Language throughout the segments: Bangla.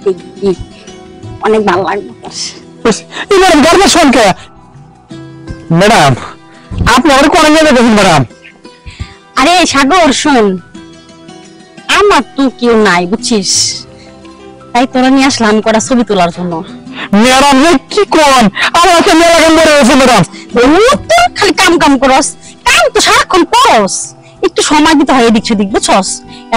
দেখবি অনেক ভালো লাগবে। ম্যাডাম গর্বের সংখ্যা ম্যাডাম আপনি আমার কোন নিয়ে দেখেন ম্যাডাম? আরে সাগর শোন, আমার তো কেউ নাই বুঝছিস, তাই তোরা নিয়ে আসলাম কটা ছবি তোলার জন্য। ম্যাডাম কি কোন আমার একটা মেলা গান ধরে আছে ম্যাডাম। তো খালি কাম কাম করস, কাম তো সারাক্ষণ করস, একটু সময় দিতে হয় এদিক সেদিক বুঝছস।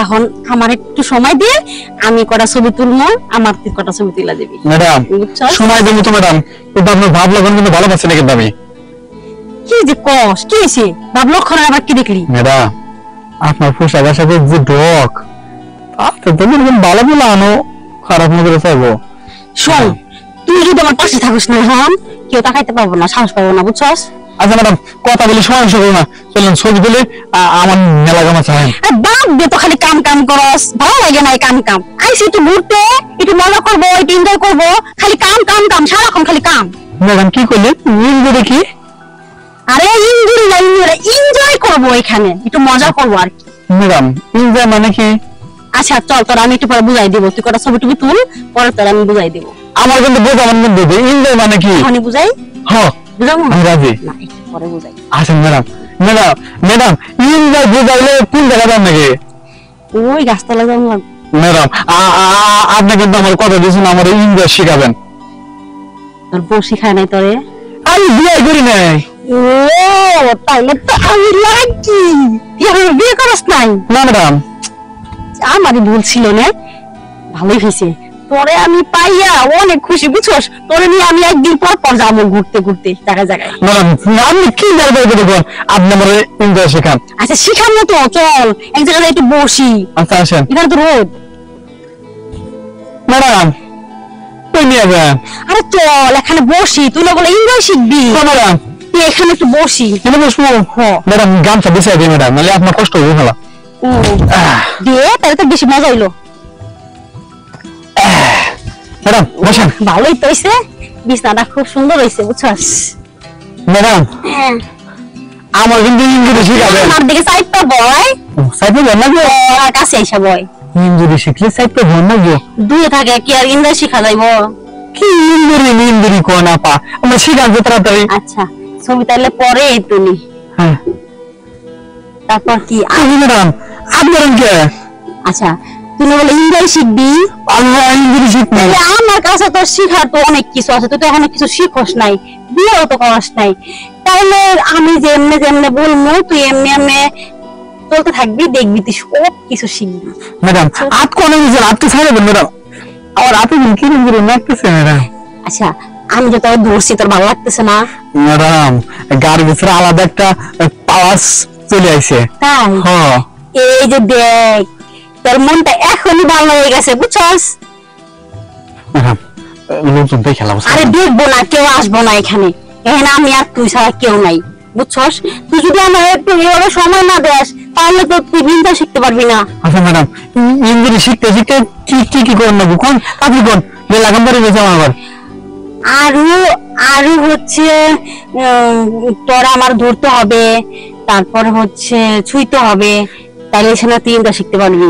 এখন আমার একটু সময় দিয়ে আমি কটা ছবি তুলবো, আমার তুই কটা ছবি তুলে দিবি। ম্যাডাম সময় দেবো তো ম্যাডাম, কিন্তু আপনার ভাব লাগান কিন্তু ভালো পাচ্ছে নাকি দামি? কি যে কস, কি হয়েছে ভাব লক্ষণ আবার কি দেখলি? ম্যাডাম আপনার পোশাক আশাকের যে ডক তাতে তো ভালো বলে আনো খারাপ নজরে চাইবো। শোন তুই যদি আমার পাশে থাকিস না হন কেউ তাকাইতে পারবো না, সাহস পাবো না বুঝছস। আচ্ছা ম্যাডাম কথা বলে সমস্যা করবো না, চলেন ছবি তুলে আমার মেলা গামা চাহেন। বাদ দে তো খালি কাম কাম করস, ভালো লাগে না এই কাম কাম। আইসি একটু ঘুরতে, একটু মজা করবো, একটু এনজয় করবো, খালি কাম কাম কাম সারাক্ষণ খালি কাম। ম্যাডাম কি করলেন ইঞ্জুরি কি? আরে ইঞ্জুরি না, এনজয় করবো, এখানে একটু মজা করবো আর কি। ম্যাডাম এনজয় মানে কি? আচ্ছা চল তোর আমি একটু পরে বুঝাই দিব, তুই কটা ছবি টবি তুল, পরে তোর আমি বুঝাই দিব। আমার কিন্তু বোঝা আমার মধ্যে এনজয় মানে কি? এখনই বুঝাই? হ্যাঁ বুঝাবো আমি রাজি। না, একটু পরে বুঝাই। আসেন ম্যাডাম। ম্যাডাম ম্যাডাম এনজয় বুঝাইলে কোন জায়গা যান নাকি? ওই গাছতলা যাবো লাগবে। ম্যাডাম আপনি কিন্তু আমার কথা দিয়েছেন আমার এনজয় শিখাবেন। তোর বউ শিখায় নাই তোরে? আমি বিয়ে করি নাই। ও তাইলে তো আমি লাগি, বিয়ে করস নাই? না ম্যাডাম আমারই ভুল ছিল না, ভালোই হয়েছে তোরে আমি পাইয়া অনেক খুশি বুঝছস। তোরে নিয়ে আমি একদিন পর পর যাবো ঘুরতে ঘুরতে জায়গায় জায়গায়। ম্যাডাম আপনি কি জায়গায় দেখুন আপনি আমার এনজয় শেখান। আচ্ছা শিখাবো তো, চল এক জায়গায় একটু বসি। আচ্ছা আসেন। এখানে তো রোদ। ম্যাডাম কই নিয়ে যান? আরে চল এখানে বসি, তুই না বলে এনজয় শিখবি। ম্যাডাম তুই এখানে একটু বসি। এখানে বসবো? ম্যাডাম গামছা বিছাই দিই ম্যাডাম, নাহলে আপনার কষ্ট হবে ফেলা। দিয়ে তাহলে তো বেশি মজা হইলো। ম্যাডাম বসেন। ভালোই তো হয়েছে, বিছানাটা খুব সুন্দর হয়েছে বুঝছস। ম্যাডাম হ্যাঁ আমার কিন্তু ইঞ্জুরি শিখাবেন। আমার দিকে সাইডটা বয়, সাইডে ভর লাগবে? আর কাছে এসে বয়। ইঞ্জুরি শিখলে সাইডে ভর লাগবে? দূরে থাকে কি আর ইন্দ্র শিখা যাইবো? কি ইঞ্জুরি কোন আপা, আমরা শিখান যে তাড়াতাড়ি। আচ্ছা ছবি তাহলে পরে তুলি। হ্যাঁ তারপর কি? ম্যাডাম আপনার কে? আচ্ছা তুই না বলে ইন্দ্র শিখবি, আমরা ইঞ্জুরি শিখবো। আমার কাছে তো শিখার তো অনেক কিছু আছে, তুই তো এখনো কিছু শিখস নাই, বিয়েও তো করাস নাই। তাহলে আমি যেমনে যেমনে বলবো তুই এমনি এমনি চলতে থাকবি, দেখবি তুই সব কিছু শিখবি। ম্যাডাম আপ কোন নিজের আপ তো ছাড়বেন ম্যাডাম, আর আপনি কি ইঞ্জুরি লাগতেছে ম্যাডাম? আচ্ছা আমি যে তোর ধরছি তোর ভালো লাগতেছে না? ম্যাডাম গাড়ির ভিতরে আলাদা একটা পাওয়ার চলে আইছে। তাই? হ্যাঁ এই যে দেখ তোর মনটা এখনই ভালো হয়ে গেছে বুঝছস। ম্যাডাম লোকজন দেখে খেলা। আরে দেখবো না, কেউ আসবো না এখানে, এখানে আমি আর তুই ছাড়া কেউ নাই বুঝছস। তুই যদি আমার একটু এভাবে সময় না দেস তাহলে তো তুই বিনটা শিখতে পারবি না। আচ্ছা ম্যাডাম ইঞ্জুরি শিখতে শিখতে কি করেন না কোন আপনি কোন লাগাম বাড়ি গেছে আমার? আরো আরো হচ্ছে তোরা আমার ধরতে হবে, তারপর হচ্ছে ছুঁইতে হবে, তাইলে এখানে তুই ইনটা শিখতে পারবি।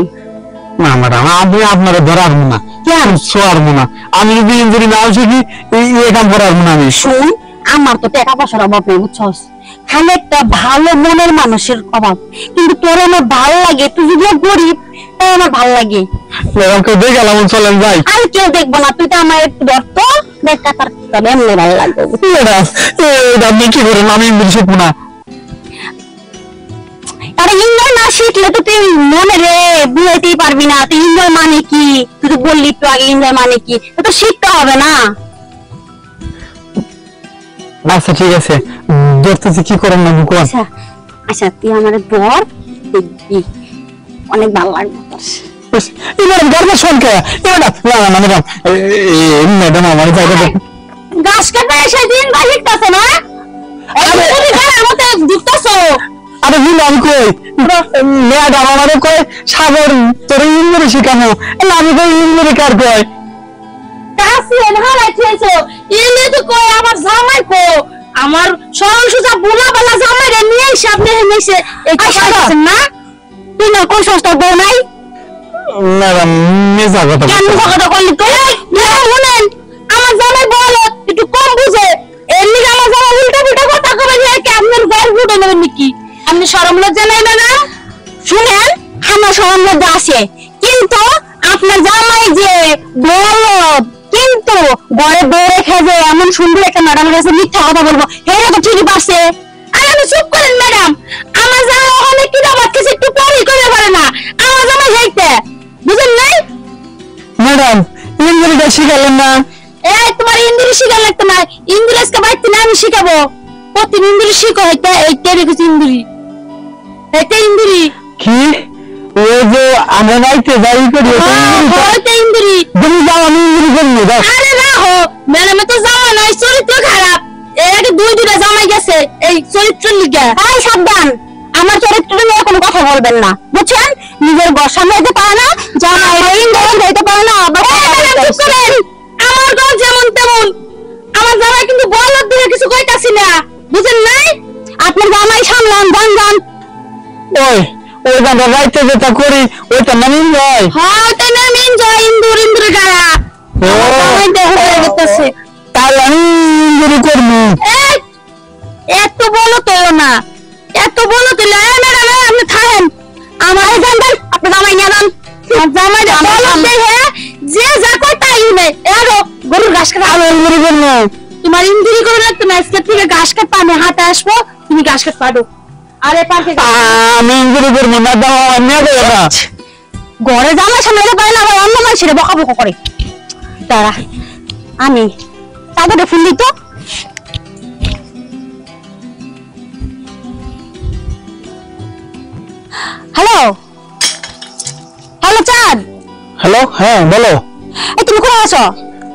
না ম্যাডাম আমি আপনারা ধরার না, কেন শোয়ার না, আমি যদি ইঞ্জুরি না শিখি এই কাম করার না। আমি শুন আমার তো টাকা পয়সার অভাব নেই বুঝছস, খালি একটা ভালো মনের মানুষের অভাব, কিন্তু তোর আমার ভালো লাগে, তুই যদি গরিব তাই আমার ভালো লাগে। কেউ দেখে গেলাম চলেন যাই। আর কেউ দেখবো না, তুই তো আমার একটু ধরতো দেখ টাকার তবে এমনি ভালো লাগবে। আপনি কি করেন, আমি ইঞ্জুরি শিখবো না। আরে ইঞ্জয় না শিখলে তো তুই মনে রে বুঝাইতেই পারবি না, তুই ইঞ্জয় মানে কি, তুই তো বললি একটু আগে ইঞ্জয় মানে কি, তো শিখতে হবে না। আচ্ছা ঠিক আছে দেখতেছি কি করেন না কোন। আচ্ছা আচ্ছা তুই আমার বর দেখবি অনেক ভালো লাগবে তোর। এবার গর্বের সংখ্যা ম্যাডাম না ম্যাডাম ম্যাডাম আমার জায়গা গাছ কাটা এসে দিন বা শিখতেছে না, আমাকে দিতেছো। আরে আমি কই ম্যাডাম আমারে কই সাগর তোর ইঞ্জুরি শিখানো, আমি কই ইঞ্জুরি কার কই কাছে হারাইছো এনে তো কই আমার জামাই কো, আমার সরল সুজা বুলা বালা জামাই রে নিয়ে সামনে এনেছে এই কথা না, তুই না কোন সস্তা বউ নাই? ম্যাডাম মিছা কথা কেন মিছা কথা কইলি তুই? শুনেন, আমার জামাই বলো একটু কম বুঝে, এর লিগে আমার জামাই উল্টা পুল্টা কথা কবে যে কি আপনার ঘর ফুটে নেবেন নাকি? আপনি শরম লজ্জা নাই না? শুনেন, আমার শরম লজ্জা আছে, কিন্তু আপনার জামাই যে বলো, কিন্তু ঘরে বউ রেখে যে এমন সুন্দর একটা ম্যাডামের কাছে মিথ্যা কথা বলবো, এটা তো ঠিকই পারছে। আর আমি চুপ করেন ম্যাডাম, আমার জামাই ওখানে কি আমার কিছু একটু পরি করে পারে না, আমার জামাই যাইতে বুঝেন নাই? ম্যাডাম ইংরেজিটা শিখালেন না? এই তোমার ইন্দ্রি শিখা লাগতো না, ইন্দ্রি আজকে বাড়িতে না আমি শিখাবো, প্রতিদিন ইন্দ্রি শিখো, এটা এইটা রেখেছি ইন্দ্রি, এটা ইন্দ্রি কি ওই যে আমরা নাইতে যাই করি ওইটা ইন্দ্রি। তুমি যাও, আমি ইংরেজি করবো যাও। আরে না হো ম্যাডামে তো জামাই নয়, চরিত্র খারাপ, এর আগে দুইটা জামাই গেছে এই চরিত্রের লিগে। এই সাবধান, আমার চরিত্র নিয়ে কোনো কথা বলবেন না, বুঝছেন? নিজের ঘর সামলাইতে পারে না, জামাই ইন্দ্রি যাইতে পারে না, আবার আমার ঘর যেমন তেমন, আমার জামাই কিন্তু বলার দিকে কিছু কইতাছি না, বুঝেন নাই? আপনার জামাই সামলান, যান যান। ওই ওই গানটা রাইতে যেটা করি ওইটা নামিন যায়। হ্যাঁ তাই না, মিন জয় ইন্দুর ইন্দুর গায়া আমার জামাই দেহ হয়ে গেছে, তাই আমি ইংরেজি করবো। এই এত বলো তো না, এত বলো তো না ম্যাডাম, আপনি থাকেন, আমার জানবেন আপনি জামাই নিয়ে যান, আমার জামাই বলো দেখে যে যা কই তাই নেই, এরো গরুর ঘাস কাটা আমি ইংরেজি করবো। তোমার ইঞ্জুরি করে রাখতে না, আজকে থেকে ঘাস কাটতে আমি হাতে আসবো, তুমি ঘাস কাট পারো। আরে পারফে আমি ইংরেজি করবো না, দাও আমি দেবো না। ঘরে জামাই সামলাতে পারে না, আবার অন্য মানুষের বকাবকা করে। দাঁড়া আমি তাদের ফুল দিত। হ্যালো হ্যালো চাঁদ। হ্যালো, হ্যাঁ বলো। এই তুমি কোথায় আছো?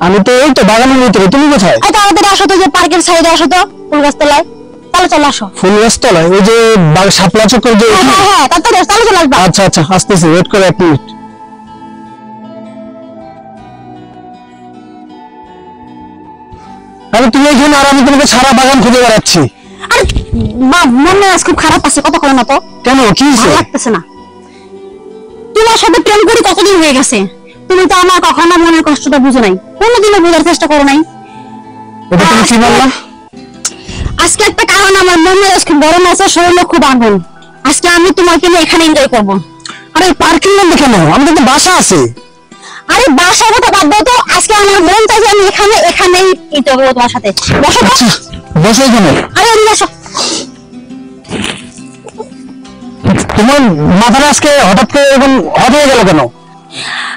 আমি তো এই তো বাগানের ভিতরে, তুমি কোথায়? এই তাড়াতাড়ি আসো তো, যে পার্কের সাইডে আসো তো, ফুল গাছ তলায়, তাহলে চলে আসো। ফুল গাছ তলায় ওই যে শাপলা চক্কর যে? হ্যাঁ হ্যাঁ তাড়াতাড়ি তাহলে চলে আসবা। আচ্ছা আচ্ছা আসতেছি, ওয়েট করো 1 মিনিট। আরে তুমি এখানে আর আমি তোমাকে সারা বাগান খুঁজে বেড়াচ্ছি। আরে মনে আজ খুব খারাপ আছে, কথা বলো না তো। কেন, কি হয়েছে? ভালো লাগতেছে না, তোমার সাথে প্রেম করি কতদিন হয়ে গেছে, তুমি তো আমার কখনো মনের কষ্টটা বুঝো নাই, কোনোদিনও বোঝার চেষ্টা করো নাই। এটা তুমি কি বললা? আজকে একটা কারণ, আমার মনে আজকে বড় মাছের শরীর খুব আগুন, আজকে আমি তোমাকে নিয়ে এখানে এনজয় করবো। আরে পার্কিং মধ্যে কেন? আমাদের তো বাসা আছে। আরে বাসার কথা বাদ দাও তো, আজকে আমার মন চাই যে আমি এখানেই এনজয় করবো তোমার সাথে। বসো তো। আচ্ছা বসো এখানে। আরে এদিকে আসো। তোমার মাথাটা আজকে হঠাৎ করে এরকম হট হয়ে গেল কেন?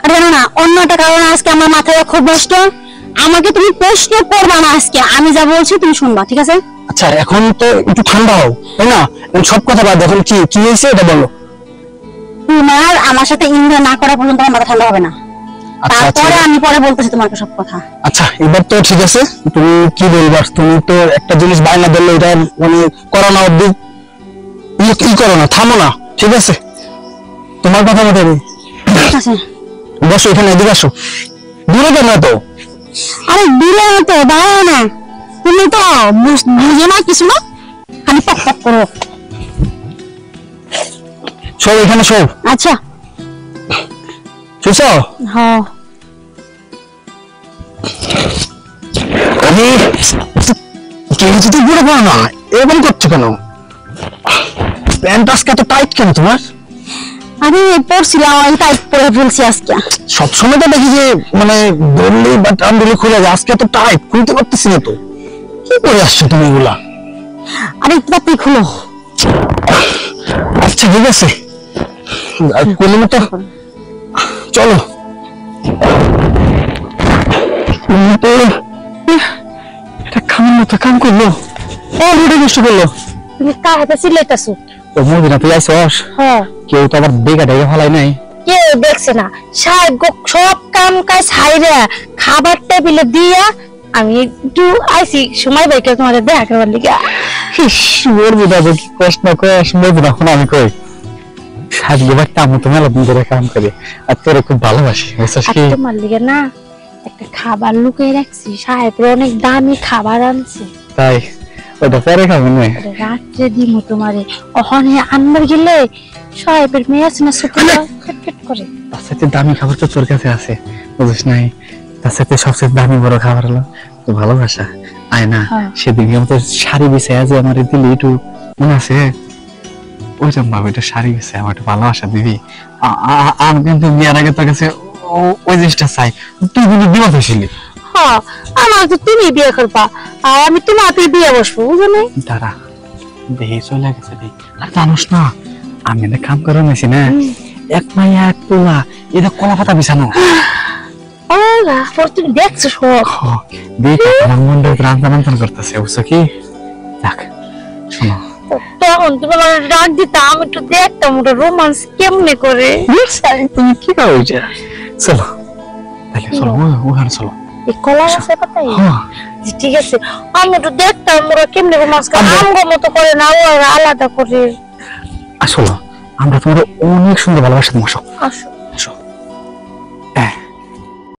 আরে জানো না, অন্য একটা কারণ, আজকে আমার মাথায় খুব নষ্ট, আমাকে তুমি প্রশ্ন করবা না, আজকে আমি যা বলছি তুমি শুনবা, ঠিক আছে? আচ্ছা এখন তো একটু ঠান্ডা হও, তাই না? এখন সব কথা বাদ, এখন কি কি হয়েছে এটা বলো। তোমার আমার সাথে এনজয় না করা পর্যন্ত আমার মাথা ঠান্ডা হবে না, আচ্ছা আচ্ছা তারপরে আমি পরে বলতেছি তোমাকে সব কথা। আচ্ছা এবার তো ঠিক আছে, তুমি কি বলবা? তুমি তো একটা জিনিস বায়না ধরলে এটা মানে করো না, অব্দি কি করো না, থামো না, ঠিক আছে? তোমার কথা মতো ঠিক আছে বসো এখানে, এদিকে আসো। দূরে কেন তো? আরে দূরে তো দাঁড়াও না, তুমি তো বুঝো না কিছু না, খালি পক পক করো। সব এখানে সব। আচ্ছা শুনছো? হ্যাঁ আমি কিছু তো বুড়ো পাও না, এরকম করছো কেন? প্যান্ট আজকে এত টাইট কেন তোমার? আমি পড়ছিলাম, আমি টাইট পরে ফেলছি আজকে। সবসময় তো দেখি যে মানে ধরলি বা টান দিলে খুলে যায়, আজকে এত টাইট খুলতে পারতেছি না তো। কি করে আসছো তুমি এগুলা? আরে একটু তাড়াতাড়ি খুলো। আচ্ছা ঠিক আছে, কোনো মতো চলো। এটা খামের মতো কাম করলো, রোডে নষ্ট করলো। তুমি কার হাতে সিলেটাছো? ও মুদিনা তুই আইসস? হ্যাঁ। কেউ তো আবার বেগা ডেগে ফেলাই নাই? কেউ দেখছে না, সব কাম কাজ ছাইরা খাবার টেবিলে দিয়া আমি একটু আইছি সময় বাইকে তোমাদের দেখা করবার লিগা। মুদিনা কি কষ্ট না কষ্ট, মুদিনা এখন আমি কই সাজগে বাড়তে আমি তো মেলা দিন ধরে কাম করি, আর তোরে খুব ভালোবাসি, বুঝছিস কি? তোমার লিগা না একটা খাবার লুকিয়ে রাখছি, সাহেব অনেক দামি খাবার আনছে, তাই ওটা পরে খাবো না? রাত্রে দিমু তোমারে, ওখানে আনবার গেলে সাহেবের মেয়ে আছে না, ছোট ছোট করে তার সাথে দামি খাবার তো তোর কাছে আছে, বুঝিস নাই? তার সাথে সবচেয়ে দামি বড় খাবার হলো তো ভালোবাসা। আয় না, হ্যাঁ। সেদিন আমার তো শাড়ি বিছায় যে আমার দিলি একটু মনে আছে? ওইরকম ভাবে একটা শাড়ি বিছায় আমার একটু ভালোবাসা দিবি। আমি কিন্তু বিয়ার আগে তোর কাছে ওই জিনিসটা চাই, তুই কিন্তু দিবা ছিলি। হ্যাঁ, আমার তো তুমি বিয়ে করবা আর আমি তোমার হাতে বিয়ে বসবো, বুঝো নাই? দাঁড়া, দেখে চলে গেছে দেখ। আর জানোস না, আমি একটা কাম করে নিয়েছি না, এক মাইয়া এক পোলা, এটা কলা পাতা বিছানো। আল্লাহ, পর তুমি দেখছো সব। দেখ আমার মনটা রান্তান করতেছে, বুঝছো কি? দেখ শোনো, তখন তুমি আমার ডাক দিতা, আমি একটু দেখতাম ওটা রোমান্স কেমনে করে। তুমি কি করো? চলো তাহলে, চলো ওখানে চলো। এই কলা গাছের পাতাই? হ্যাঁ, ঠিক আছে, আমি একটু দেখতাম ওরা কেমনে রোমান্স করে, আমগো মতো করে না, ওরা আলাদা করে। আসলে আমরা তোমার অনেক সুন্দর ভালোবাসা তোমার। আসো।